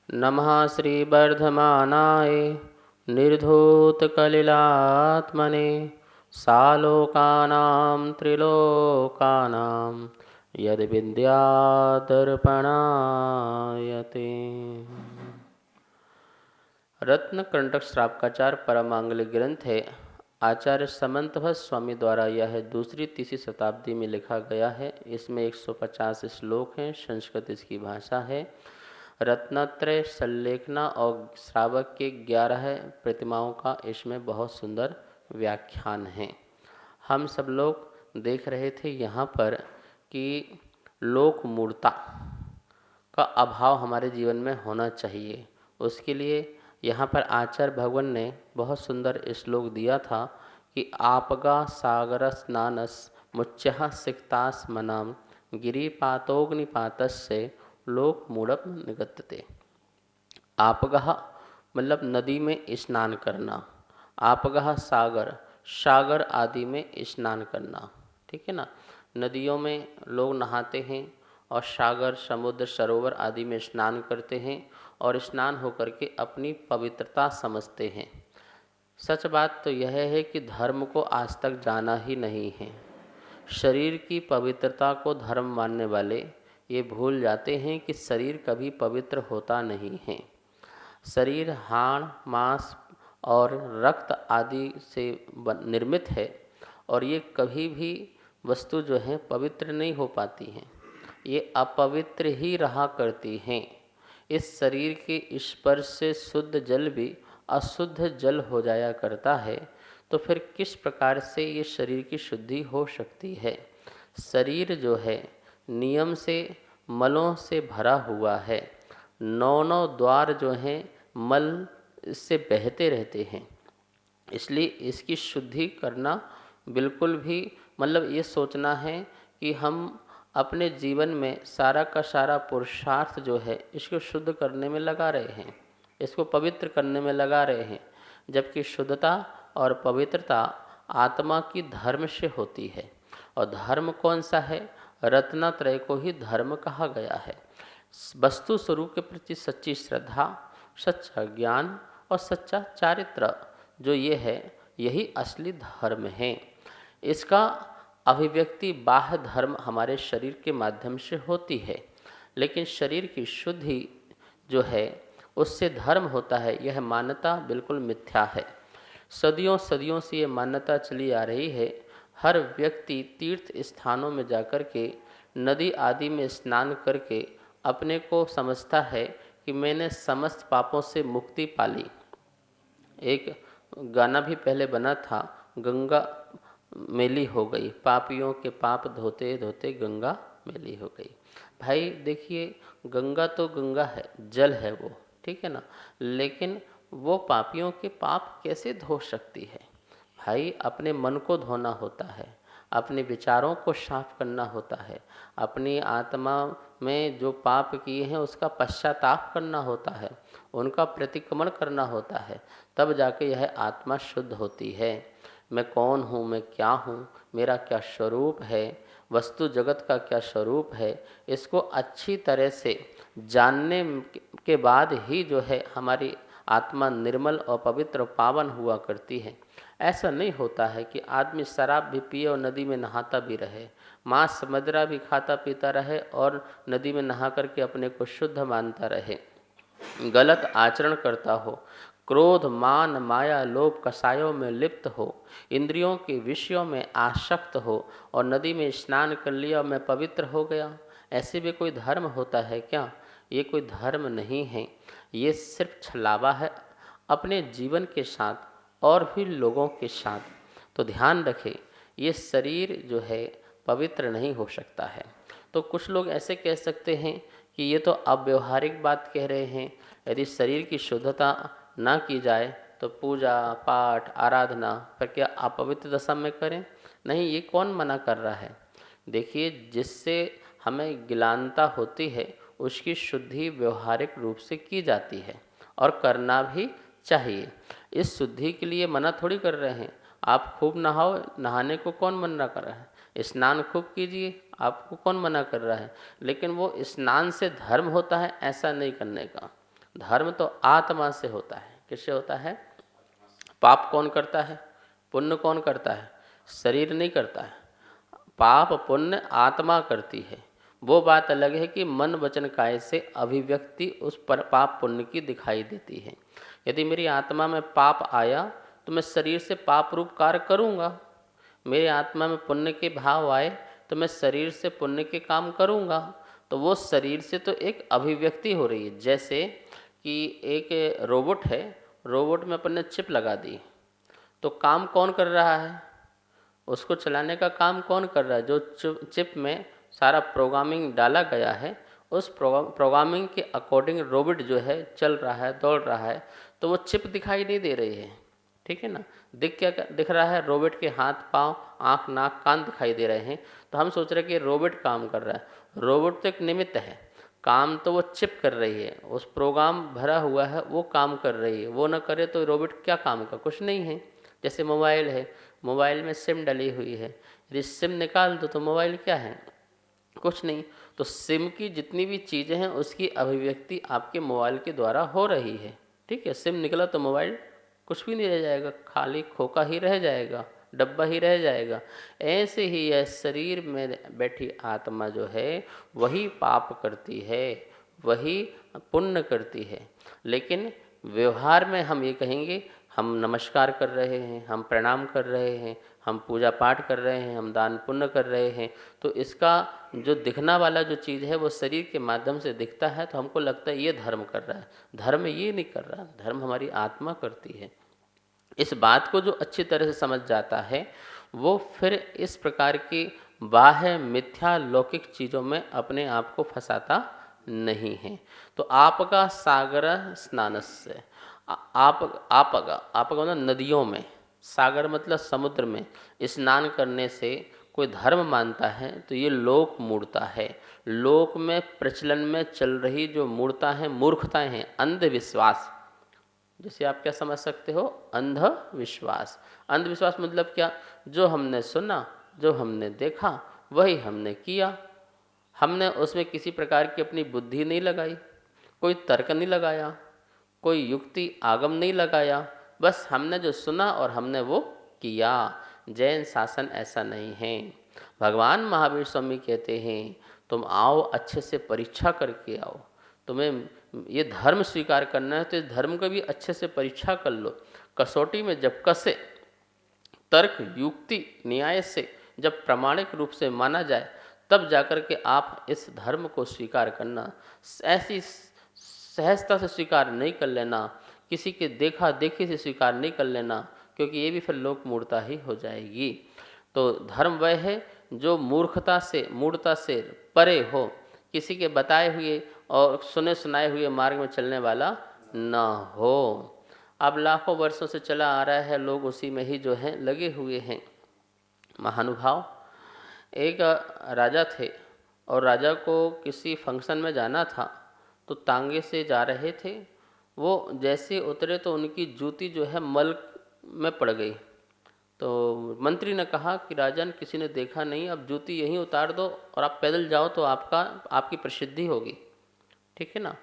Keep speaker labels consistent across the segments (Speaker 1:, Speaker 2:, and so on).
Speaker 1: नमः श्रीवर्धमानाय निर्धूतकलिलात्मने सालोकानां त्रिलोकानां यद्विद्यादर्पणायते। रत्न कंटक श्रावकाचार परमांगलिक ग्रंथ है। आचार्य समंतभट्ट स्वामी द्वारा यह दूसरी तीसरी शताब्दी में लिखा गया है। इसमें 150 श्लोक हैं। संस्कृत इसकी भाषा है। रत्नत्रय संलेखना और श्रावक के 11 प्रतिमाओं का इसमें बहुत सुंदर व्याख्यान है। हम सब लोग देख रहे थे यहाँ पर कि लोक मूर्ता का अभाव हमारे जीवन में होना चाहिए। उसके लिए यहाँ पर आचार्य भगवान ने बहुत सुंदर श्लोक दिया था कि आपगा सागर स्नानस मुच्यः सिक्तास मनाम गिरिपातोग्निपातस्य लोक मूढ़प निगतते। आपगह मतलब नदी में स्नान करना, आपगह सागर सागर आदि में स्नान करना, ठीक है ना। नदियों में लोग नहाते हैं और सागर समुद्र सरोवर आदि में स्नान करते हैं और स्नान होकर के अपनी पवित्रता समझते हैं। सच बात तो यह है कि धर्म को आज तक जाना ही नहीं है। शरीर की पवित्रता को धर्म मानने वाले ये भूल जाते हैं कि शरीर कभी पवित्र होता नहीं है। शरीर हाड़ मांस और रक्त आदि से निर्मित है और ये कभी भी वस्तु जो है पवित्र नहीं हो पाती हैं। ये अपवित्र ही रहा करती हैं। इस शरीर के स्पर्श से शुद्ध जल भी अशुद्ध जल हो जाया करता है, तो फिर किस प्रकार से ये शरीर की शुद्धि हो सकती है। शरीर जो है नियम से मलों से भरा हुआ है। नौ द्वार जो हैं मल से बहते रहते हैं। इसलिए इसकी शुद्धि करना बिल्कुल भी मतलब ये सोचना है कि हम अपने जीवन में सारा का सारा पुरुषार्थ जो है इसको शुद्ध करने में लगा रहे हैं, इसको पवित्र करने में लगा रहे हैं, जबकि शुद्धता और पवित्रता आत्मा की धर्म से होती है। और धर्म कौन सा है? रत्नत्रय को ही धर्म कहा गया है। वस्तु स्वरूप के प्रति सच्ची श्रद्धा, सच्चा ज्ञान और सच्चा चारित्र जो ये है, यही असली धर्म है। इसका अभिव्यक्ति बाह्य धर्म हमारे शरीर के माध्यम से होती है, लेकिन शरीर की शुद्धि जो है उससे धर्म होता है, यह मान्यता बिल्कुल मिथ्या है। सदियों सदियों से ये मान्यता चली आ रही है। हर व्यक्ति तीर्थ स्थानों में जाकर के नदी आदि में स्नान करके अपने को समझता है कि मैंने समस्त पापों से मुक्ति पाली। एक गाना भी पहले बना था, गंगा मैली हो गई, पापियों के पाप धोते धोते गंगा मैली हो गई। भाई देखिए, गंगा तो गंगा है, जल है वो, ठीक है ना, लेकिन वो पापियों के पाप कैसे धो सकती है? भाई अपने मन को धोना होता है, अपने विचारों को साफ करना होता है, अपनी आत्मा में जो पाप किए हैं उसका पश्चाताप करना होता है, उनका प्रतिक्रमण करना होता है, तब जाके यह आत्मा शुद्ध होती है। मैं कौन हूँ, मैं क्या हूँ, मेरा क्या स्वरूप है, वस्तु जगत का क्या स्वरूप है, इसको अच्छी तरह से जानने के बाद ही जो है हमारी आत्मा निर्मल और पवित्र पावन हुआ करती है। ऐसा नहीं होता है कि आदमी शराब भी पिए और नदी में नहाता भी रहे, मांस मदिरा भी खाता पीता रहे और नदी में नहा करके अपने को शुद्ध मानता रहे, गलत आचरण करता हो, क्रोध मान माया लोभ कषायों में लिप्त हो, इंद्रियों के विषयों में आसक्त हो और नदी में स्नान कर लिया और मैं पवित्र हो गया। ऐसे भी कोई धर्म होता है क्या? ये कोई धर्म नहीं है, ये सिर्फ छलावा है अपने जीवन के साथ और भी लोगों के साथ। तो ध्यान रखें, ये शरीर जो है पवित्र नहीं हो सकता है। तो कुछ लोग ऐसे कह सकते हैं कि ये तो अव्यवहारिक बात कह रहे हैं, यदि शरीर की शुद्धता ना की जाए तो पूजा पाठ आराधना पर क्या अपवित्र दशा में करें? नहीं, ये कौन मना कर रहा है? देखिए, जिससे हमें गिलानता होती है उसकी शुद्धि व्यवहारिक रूप से की जाती है और करना भी चाहिए। इस शुद्धि के लिए मना थोड़ी कर रहे हैं। आप खूब नहाओ, नहाने को कौन मना कर रहा है? स्नान खूब कीजिए, आपको कौन मना कर रहा है? लेकिन वो स्नान से धर्म होता है ऐसा नहीं करने का। धर्म तो आत्मा से होता है। किससे होता है? पाप कौन करता है? पुण्य कौन करता है? शरीर नहीं करता है। पाप पुण्य आत्मा करती है। वो बात अलग है कि मन वचन काय से अभिव्यक्ति उस पर पाप पुण्य की दिखाई देती है। यदि मेरी आत्मा में पाप आया तो मैं शरीर से पाप रूप कार्य करूँगा। मेरी आत्मा में पुण्य के भाव आए तो मैं शरीर से पुण्य के काम करूँगा। तो वो शरीर से तो एक अभिव्यक्ति हो रही है। जैसे कि एक रोबोट है, रोबोट में अपन ने चिप लगा दी, तो काम कौन कर रहा है? उसको चलाने का काम कौन कर रहा है? जो चिप में सारा प्रोग्रामिंग डाला गया है, उस प्रोग्रामिंग के अकॉर्डिंग रोबोट जो है चल रहा है, दौड़ रहा है। तो वो चिप दिखाई नहीं दे रही है, ठीक है ना। क्या दिख रहा है? रोबोट के हाथ पाँव, आँख, नाक, कान दिखाई दे रहे हैं। तो हम सोच रहे हैं कि रोबोट काम कर रहा है। रोबोट तो एक निमित्त है, काम तो वो चिप कर रही है। उस प्रोग्राम भरा हुआ है, वो काम कर रही है। वो ना करे तो रोबोट क्या काम का? कुछ नहीं है। जैसे मोबाइल है, मोबाइल में सिम डली हुई है, यदि सिम निकाल दो तो मोबाइल क्या है? कुछ नहीं। तो सिम की जितनी भी चीज़ें हैं उसकी अभिव्यक्ति आपके मोबाइल के द्वारा हो रही है, ठीक है। सिम निकला तो मोबाइल कुछ भी नहीं रह जाएगा, खाली खोखा ही रह जाएगा, डब्बा ही रह जाएगा। ऐसे ही यह शरीर में बैठी आत्मा जो है वही पाप करती है, वही पुण्य करती है। लेकिन व्यवहार में हम ये कहेंगे हम नमस्कार कर रहे हैं, हम प्रणाम कर रहे हैं, हम पूजा पाठ कर रहे हैं, हम दान पुण्य कर रहे हैं, तो इसका जो दिखना वाला जो चीज़ है वो शरीर के माध्यम से दिखता है, तो हमको लगता है ये धर्म कर रहा है। धर्म ये नहीं कर रहा, धर्म हमारी आत्मा करती है। इस बात को जो अच्छी तरह से समझ जाता है वो फिर इस प्रकार की बाह्य मिथ्या लौकिक चीज़ों में अपने आप को फंसाता नहीं है। तो आपका सागर स्नानस्य, आपका मतलब नदियों में, सागर मतलब समुद्र में स्नान करने से कोई धर्म मानता है तो ये लोक मूढ़ता है। लोक में प्रचलन में चल रही जो मूढ़ता है, मूर्खताएं हैं, अंधविश्वास। जैसे आप क्या समझ सकते हो? अंधविश्वास। अंधविश्वास मतलब क्या? जो हमने सुना, जो हमने देखा वही हमने किया। हमने उसमें किसी प्रकार की अपनी बुद्धि नहीं लगाई, कोई तर्क नहीं लगाया, कोई युक्ति आगम नहीं लगाया, बस हमने जो सुना और हमने वो किया। जैन शासन ऐसा नहीं है। भगवान महावीर स्वामी कहते हैं तुम आओ, अच्छे से परीक्षा करके आओ। तुम्हें ये धर्म स्वीकार करना है तो इस धर्म को भी अच्छे से परीक्षा कर लो। कसौटी में जब कसे, तर्क युक्ति न्याय से जब प्रामाणिक रूप से माना जाए तब जाकर के आप इस धर्म को स्वीकार करना। ऐसी सहजता से स्वीकार नहीं कर लेना, किसी के देखा देखी से स्वीकार नहीं कर लेना, क्योंकि ये भी फिर लोक मूढ़ता ही हो जाएगी। तो धर्म वह है जो मूर्खता से, मूढ़ता से परे हो, किसी के बताए हुए और सुने सुनाए हुए मार्ग में चलने वाला ना हो। अब लाखों वर्षों से चला आ रहा है, लोग उसी में ही जो हैं लगे हुए हैं। महानुभाव, एक राजा थे और राजा को किसी फंक्शन में जाना था, तो तांगे से जा रहे थे। वो जैसे उतरे तो उनकी जूती जो है मल में पड़ गई। तो मंत्री ने कहा कि राजन, किसी ने देखा नहीं, अब जूती यहीं उतार दो और आप पैदल जाओ तो आपकी प्रसिद्धि होगी, ठीक है ना।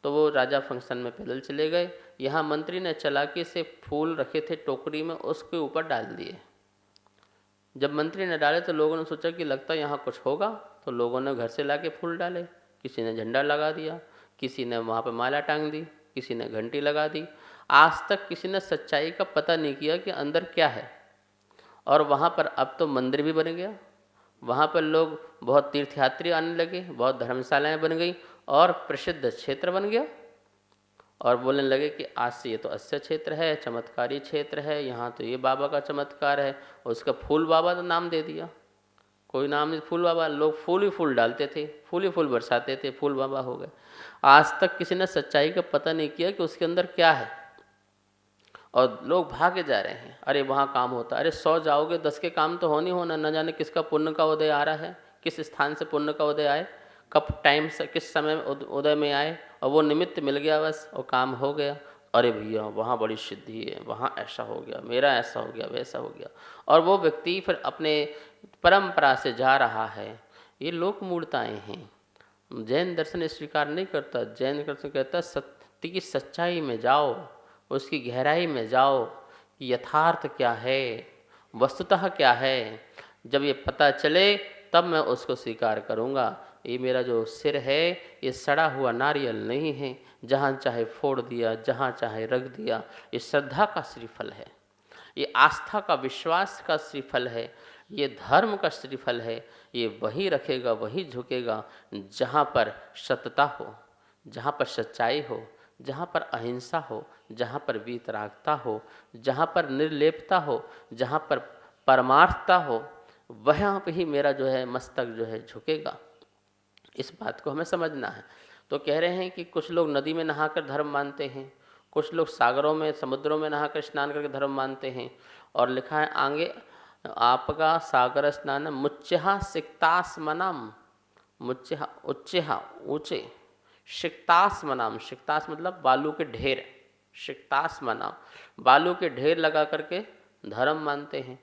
Speaker 1: तो वो राजा फंक्शन में पैदल चले गए। यहाँ मंत्री ने चालाकी से फूल रखे थे टोकरी में, उसके ऊपर डाल दिए। जब मंत्री ने डाले तो लोगों ने सोचा कि लगता है यहाँ कुछ होगा, तो लोगों ने घर से लाके फूल डाले। किसी ने झंडा लगा दिया, किसी ने वहाँ पे माला टांग दी, किसी ने घंटी लगा दी। आज तक किसी ने सच्चाई का पता नहीं किया कि अंदर क्या है। और वहाँ पर अब तो मंदिर भी बन गया, वहाँ पर लोग बहुत तीर्थयात्री आने लगे, बहुत धर्मशालाएँ बन गई और प्रसिद्ध क्षेत्र बन गया। और बोलने लगे कि आज से ये तो अच्छा क्षेत्र है, चमत्कारी क्षेत्र है, यहाँ तो ये बाबा का चमत्कार है। उसका फूल बाबा तो नाम दे दिया, कोई नाम नहीं, फूल बाबा। लोग फूल ही फूल डालते थे, फूल ही फूल बरसाते थे, फूल बाबा हो गए। आज तक किसी ने सच्चाई का पता नहीं किया कि उसके अंदर क्या है, और लोग भागे जा रहे हैं। अरे वहाँ काम होता, अरे 100 जाओगे 10 के काम तो होनी होना। न जाने किसका पुण्य का उदय आ रहा है, किस स्थान से पुण्य का उदय आए, कब टाइम से किस समय उदय में आए, और वो निमित्त मिल गया बस और काम हो गया। अरे भैया वहाँ बड़ी सिद्धि है, वहाँ ऐसा हो गया, मेरा ऐसा हो गया, वैसा हो गया। और वो व्यक्ति फिर अपने परंपरा से जा रहा है। ये लोक मूढ़ताएँ हैं। जैन दर्शन स्वीकार नहीं करता। जैन दर्शन कहता मुक्ति की सच्चाई में जाओ, उसकी गहराई में जाओ कि यथार्थ क्या है, वस्तुतः क्या है। जब ये पता चले तब मैं उसको स्वीकार करूँगा। ये मेरा जो सिर है ये सड़ा हुआ नारियल नहीं है, जहाँ चाहे फोड़ दिया, जहाँ चाहे रख दिया। ये श्रद्धा का श्रीफल है, ये आस्था का, विश्वास का श्रीफल है, ये धर्म का श्रीफल है। ये वही रखेगा, वही झुकेगा जहाँ पर सत्यता हो, जहाँ पर सच्चाई हो, जहाँ पर अहिंसा हो, जहाँ पर वीतरागता हो, जहाँ पर निर्लेपता हो, जहाँ पर परमार्थता हो, वहाँ पे ही मेरा जो है मस्तक जो है झुकेगा। इस बात को हमें समझना है। तो कह रहे हैं कि कुछ लोग नदी में नहाकर धर्म मानते हैं, कुछ लोग सागरों में, समुद्रों में नहाकर स्नान करके धर्म मानते हैं। और लिखा है आगे, आपका सागर स्नान मुच्चहा सिक्तास्मनम, मुच्चहा उच्चहा ऊंचे, सिक्तास्मनम, सिक्तास मतलब बालू के ढेर, सिक्तास्मनम बालू के ढेर लगा करके धर्म मानते हैं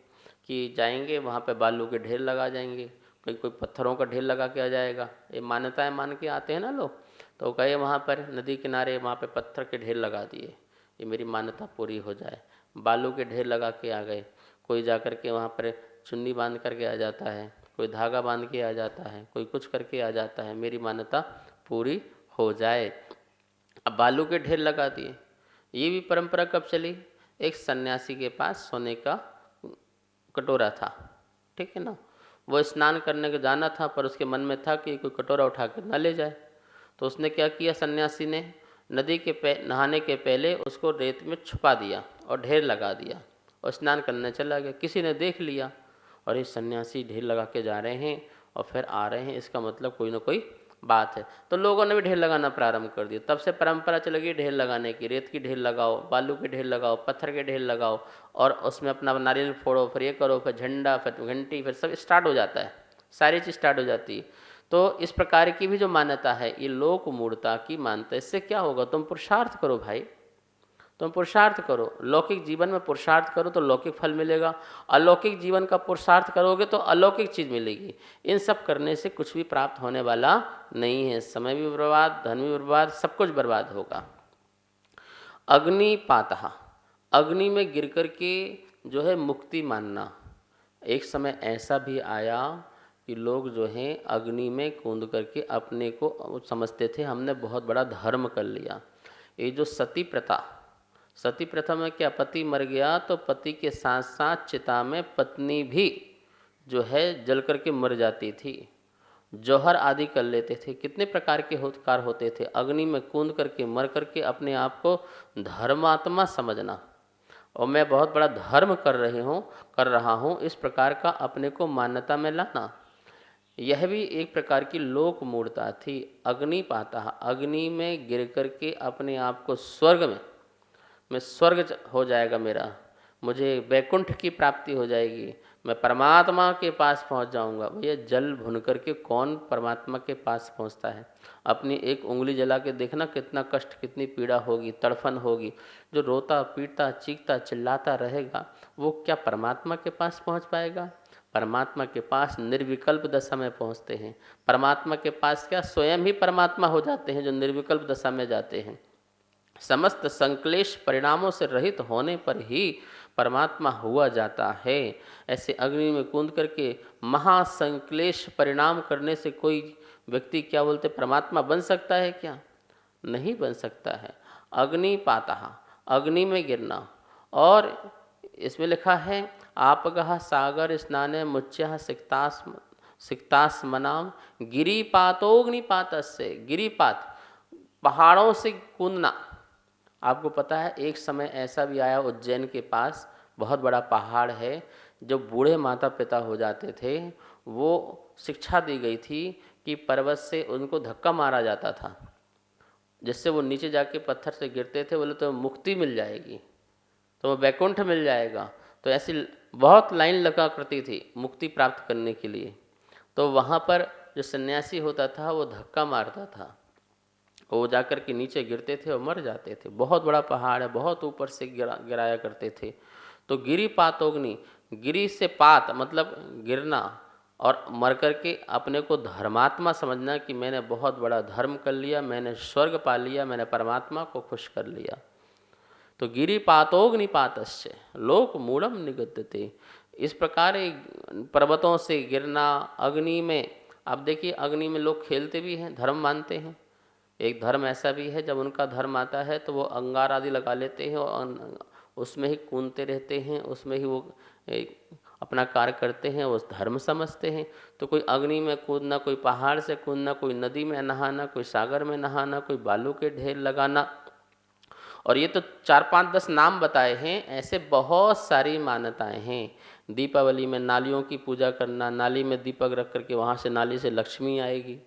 Speaker 1: कि जाएंगे वहाँ पे बालू के ढेर लगा जाएंगे, कोई पत्थरों का ढेर लगा के आ जाएगा। ये मान्यताएं मान के आते हैं ना लोग, तो गए वहाँ पर नदी किनारे, वहाँ पे पत्थर के ढेर लगा दिए, ये मेरी मान्यता पूरी हो जाए। बालू के ढेर लगा के आ गए, कोई जा कर के वहाँ पर चुन्नी बांध करके आ जाता है, कोई धागा बांध के आ जाता है, कोई कुछ करके आ जाता है, मेरी मान्यता पूरी हो जाए। अब बालू के ढेर लगा दिए। ये भी परंपरा कब चली? एक सन्यासी के पास सोने का कटोरा था, ठीक है ना, वो स्नान करने के जाना था, पर उसके मन में था कि कोई कटोरा उठा कर न ले जाए। तो उसने क्या किया, सन्यासी ने नदी के नहाने के पहले उसको रेत में छुपा दिया और ढेर लगा दिया और स्नान करने चला गया। किसी ने देख लिया और ये सन्यासी ढेर लगा के जा रहे हैं और फिर आ रहे हैं, इसका मतलब कोई ना कोई बात है। तो लोगों ने भी ढेर लगाना प्रारंभ कर दिया। तब से परंपरा चल गई ढेर लगाने की, रेत की ढेर लगाओ, बालू के ढेर लगाओ, पत्थर के ढेर लगाओ और उसमें अपना नारियल फोड़ो, फिर ये करो, फिर झंडा, फिर घंटी, फिर सब स्टार्ट हो जाता है, सारी चीज़ स्टार्ट हो जाती है। तो इस प्रकार की भी जो मान्यता है ये लोक मूढ़ता की मान्यता। इससे क्या होगा, तुम पुरुषार्थ करो भाई, तुम पुरुषार्थ करो, लौकिक जीवन में पुरुषार्थ करो तो लौकिक फल मिलेगा, अलौकिक जीवन का पुरुषार्थ करोगे तो अलौकिक चीज़ मिलेगी। इन सब करने से कुछ भी प्राप्त होने वाला नहीं है, समय भी बर्बाद, धन भी बर्बाद, सब कुछ बर्बाद होगा। अग्निपातः, अग्नि में गिर कर के जो है मुक्ति मानना। एक समय ऐसा भी आया कि लोग जो हैं अग्नि में कूद करके अपने को समझते थे हमने बहुत बड़ा धर्म कर लिया। ये जो सती प्रथा, सती प्रथा में क्या, पति मर गया तो पति के साथ साथ चिता में पत्नी भी जो है जल करके मर जाती थी, जौहर आदि कर लेते थे। कितने प्रकार के होतकार होते थे, अग्नि में कूद करके मर करके अपने आप को धर्मात्मा समझना और मैं बहुत बड़ा धर्म कर रहा हूँ, इस प्रकार का अपने को मान्यता में लाना। यह भी एक प्रकार की लोक मूढ़ता थी। अग्निपातः, अग्नि में गिर करके अपने आप को स्वर्ग में, मैं स्वर्ग हो जाएगा मेरा, मुझे वैकुंठ की प्राप्ति हो जाएगी, मैं परमात्मा के पास पहुंच जाऊंगा। भैया जल भुन करके कौन परमात्मा के पास पहुंचता है? अपनी एक उंगली जला के देखना कितना कष्ट, कितनी पीड़ा होगी, तड़फन होगी। जो रोता पीटता चीखता चिल्लाता रहेगा वो क्या परमात्मा के पास पहुंच पाएगा? परमात्मा के पास निर्विकल्प दशा में पहुंचते हैं। परमात्मा के पास क्या स्वयं ही परमात्मा हो जाते हैं जो निर्विकल्प दशा में जाते हैं। समस्त संक्लेश परिणामों से रहित होने पर ही परमात्मा हुआ जाता है। ऐसे अग्नि में कूद करके महासंक्लेश परिणाम करने से कोई व्यक्ति क्या बोलते परमात्मा बन सकता है क्या? नहीं बन सकता है। अग्निपातः, अग्नि में गिरना। और इसमें लिखा है आपगः सागर स्नाने मुच्यः सिक्तास्मनाम गिरिपातोग्निपातस्य, गिरिपात पहाड़ों से कूदना। आपको पता है एक समय ऐसा भी आया उज्जैन के पास बहुत बड़ा पहाड़ है, जो बूढ़े माता पिता हो जाते थे वो शिक्षा दी गई थी कि पर्वत से उनको धक्का मारा जाता था, जिससे वो नीचे जाके पत्थर से गिरते थे, बोले तो मुक्ति मिल जाएगी, तो वो वैकुंठ मिल जाएगा। तो ऐसी बहुत लाइन लगा करती थी मुक्ति प्राप्त करने के लिए। तो वहाँ पर जो सन्यासी होता था वो धक्का मारता था, वो जाकर के नीचे गिरते थे और मर जाते थे। बहुत बड़ा पहाड़ है, बहुत ऊपर से गिराया करते थे। तो गिरिपातोग्नि, गिरि से पात मतलब गिरना और मर कर के अपने को धर्मात्मा समझना कि मैंने बहुत बड़ा धर्म कर लिया, मैंने स्वर्ग पा लिया, मैंने परमात्मा को खुश कर लिया। तो गिरिपातोग्निपातस्य लोक मूढ़म निगद्यते। इस प्रकार पर्वतों से गिरना, अग्नि में, अब देखिए अग्नि में लोग खेलते भी हैं, धर्म मानते हैं। एक धर्म ऐसा भी है, जब उनका धर्म आता है तो वो अंगार आदि लगा लेते हैं और उसमें ही कूदते रहते हैं, उसमें ही वो अपना कार्य करते हैं, वो धर्म समझते हैं। तो कोई अग्नि में कूदना, कोई पहाड़ से कूदना, कोई नदी में नहाना, कोई सागर में नहाना, कोई बालू के ढेर लगाना, और ये तो 4-5-10 नाम बताए हैं, ऐसे बहुत सारी मान्यताएं हैं। दीपावली में नालियों की पूजा करना, नाली में दीपक रख करके वहाँ से नाली से लक्ष्मी आएगी,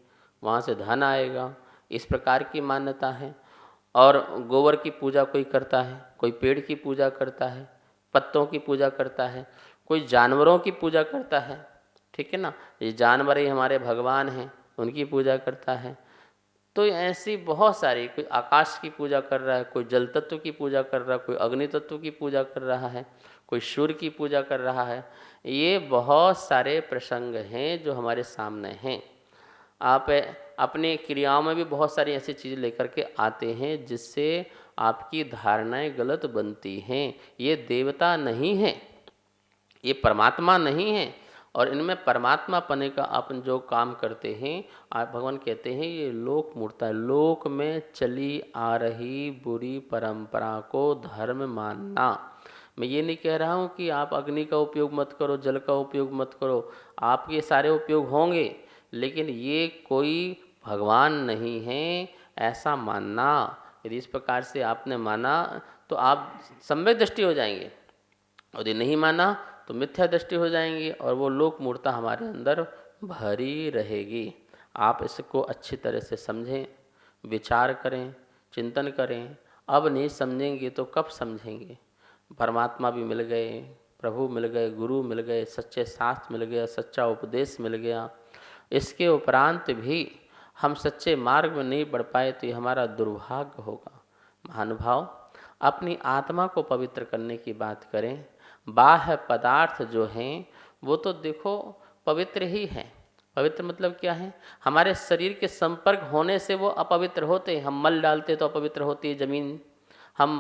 Speaker 1: वहाँ से धन आएगा, इस प्रकार की मान्यता है। और गोबर की पूजा कोई करता है, कोई पेड़ की पूजा करता है, पत्तों की पूजा करता है, कोई जानवरों की पूजा करता है, ठीक है ना, ये जानवर ही हमारे भगवान हैं, उनकी पूजा करता है। तो ऐसी बहुत सारी, कोई आकाश की पूजा कर रहा है, कोई जल तत्व की पूजा कर रहा है, कोई अग्नि तत्व की पूजा कर रहा है, कोई सूर्य की पूजा कर रहा है। ये बहुत सारे प्रसंग हैं जो हमारे सामने हैं। आप अपनी क्रियाओं में भी बहुत सारी ऐसी चीज़ें लेकर के आते हैं जिससे आपकी धारणाएं गलत बनती हैं। ये देवता नहीं है, ये परमात्मा नहीं है, और इनमें परमात्मा पने का अपन जो काम करते हैं, आप भगवान कहते हैं ये लोक मूर्ता है। लोक में चली आ रही बुरी परंपरा को धर्म मानना। मैं ये नहीं कह रहा हूँ कि आप अग्नि का उपयोग मत करो, जल का उपयोग मत करो, आपके सारे उपयोग होंगे, लेकिन ये कोई भगवान नहीं है ऐसा मानना। यदि इस प्रकार से आपने माना तो आप सम्यक दृष्टि हो जाएंगे, और यदि नहीं माना तो मिथ्या दृष्टि हो जाएंगी, और वो लोक मूर्ता हमारे अंदर भरी रहेगी। आप इसको अच्छी तरह से समझें, विचार करें, चिंतन करें। अब नहीं समझेंगे तो कब समझेंगे? परमात्मा भी मिल गए, प्रभु मिल गए, गुरु मिल गए, सच्चे शास्त्र मिल गया, सच्चा उपदेश मिल गया, इसके उपरांत भी हम सच्चे मार्ग में नहीं बढ़ पाए तो ये हमारा दुर्भाग्य होगा। महानुभाव, अपनी आत्मा को पवित्र करने की बात करें। बाह्य पदार्थ जो हैं वो तो देखो पवित्र ही हैं। पवित्र मतलब क्या है? हमारे शरीर के संपर्क होने से वो अपवित्र होते हैं। हम मल डालते तो अपवित्र होती है ज़मीन, हम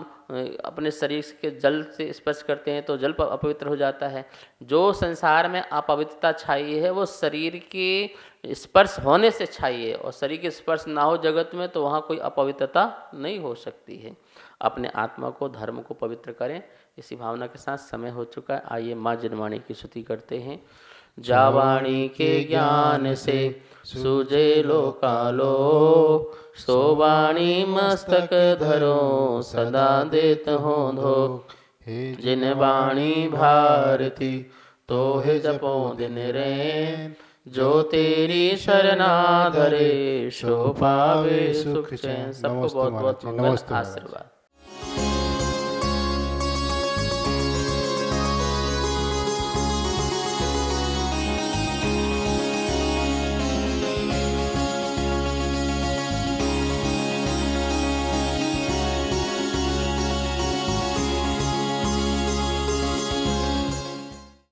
Speaker 1: अपने शरीर के जल से स्पर्श करते हैं तो जल अपवित्र हो जाता है। जो संसार में अपवित्रता छाई है वो शरीर के स्पर्श होने से छाई है, और शरीर के स्पर्श ना हो जगत में तो वहाँ कोई अपवित्रता नहीं हो सकती है। अपने आत्मा को, धर्म को पवित्र करें। इसी भावना के साथ समय हो चुका है, आइए माँ जनवाणी की स्तुति करते हैं। जावाणी के ज्ञान से सूझे लोकालो, सो वाणी मस्तक धरो सदा देत हो धो। जिन वाणी भारती तो है जपो दिन रैन, जो तेरी शरणा धरे सो पावे सुख चैन। सबको बहुत बहुत मंगल आशीर्वाद।